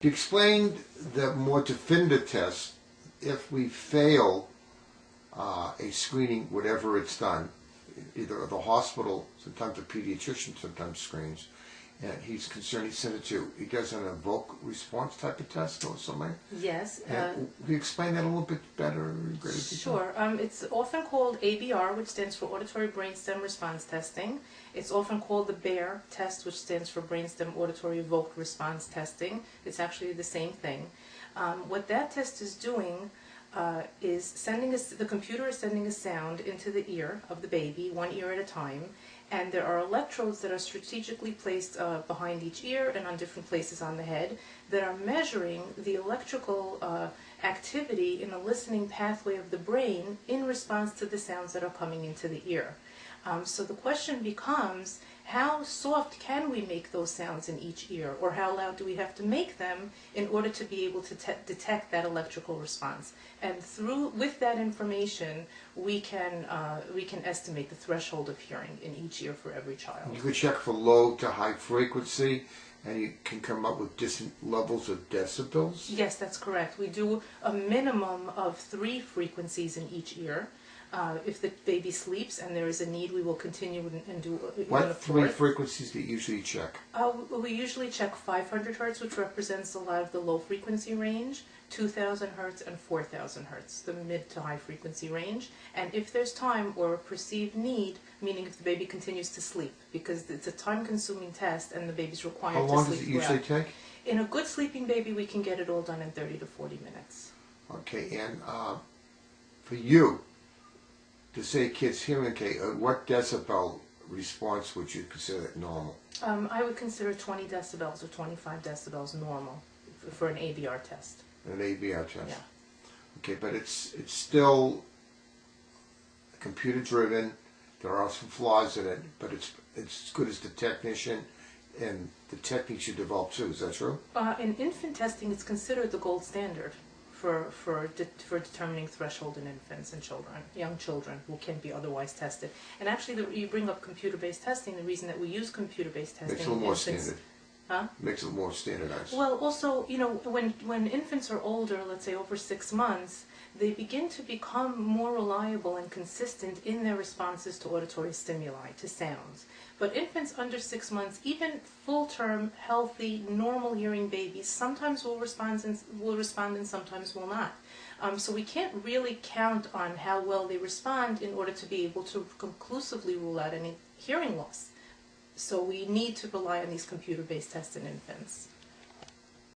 You explained the more definitive test if we fail a screening, whatever it's done, either the hospital, sometimes a pediatrician sometimes screens, and he's concerned, he sent it to, he does an evoke response type of test or something? Yes. Can you explain that a little bit better? Sure. It's often called ABR, which stands for Auditory Brainstem Response Testing. It's often called the BEAR test, which stands for Brainstem Auditory Evoked Response Testing. It's actually the same thing. What that test is doing is sending us, the computer is sending a sound into the ear of the baby, one ear at a time, and there are electrodes that are strategically placed behind each ear and on different places on the head that are measuring the electrical activity in a listening pathway of the brain in response to the sounds that are coming into the ear. So the question becomes, how soft can we make those sounds in each ear, or how loud do we have to make them in order to be able to detect that electrical response? And with that information, we can estimate the threshold of hearing in each ear for every child. You could check for low to high frequency, and you can come up with different levels of decibels? Yes, that's correct. We do a minimum of 3 frequencies in each ear. If the baby sleeps and there is a need, we will continue and do What 3 frequencies do you usually check? We usually check 500 hertz, which represents a lot of the low frequency range, 2000 hertz and 4000 hertz, the mid to high frequency range. And if there's time or a perceived need, meaning if the baby continues to sleep, because it's a time-consuming test and the baby's required to sleep. How long does it usually take? In a good sleeping baby, we can get it all done in 30 to 40 minutes. Okay, and for you, to say a kid's hearing okay, what decibel response would you consider normal? I would consider 20 decibels or 25 decibels normal for an ABR test. An ABR test? Yeah. Okay, but it's still computer driven. There are some flaws in it, but it's as good as the technician and the techniques you develop too. Is that true? In infant testing, it's considered the gold standard for determining threshold in infants and children, young children who can be otherwise tested. And actually, you bring up computer-based testing. The reason that we use computer-based testing makes it a little more standard. Huh? Makes it more standardized. Well, also, you know, when infants are older, let's say over 6 months, they begin to become more reliable and consistent in their responses to auditory stimuli, to sounds. But infants under 6 months, even full-term, healthy, normal hearing babies, sometimes will respond and sometimes will not. So we can't really count on how well they respond in order to be able to conclusively rule out any hearing loss. So we need to rely on these computer-based tests in infants.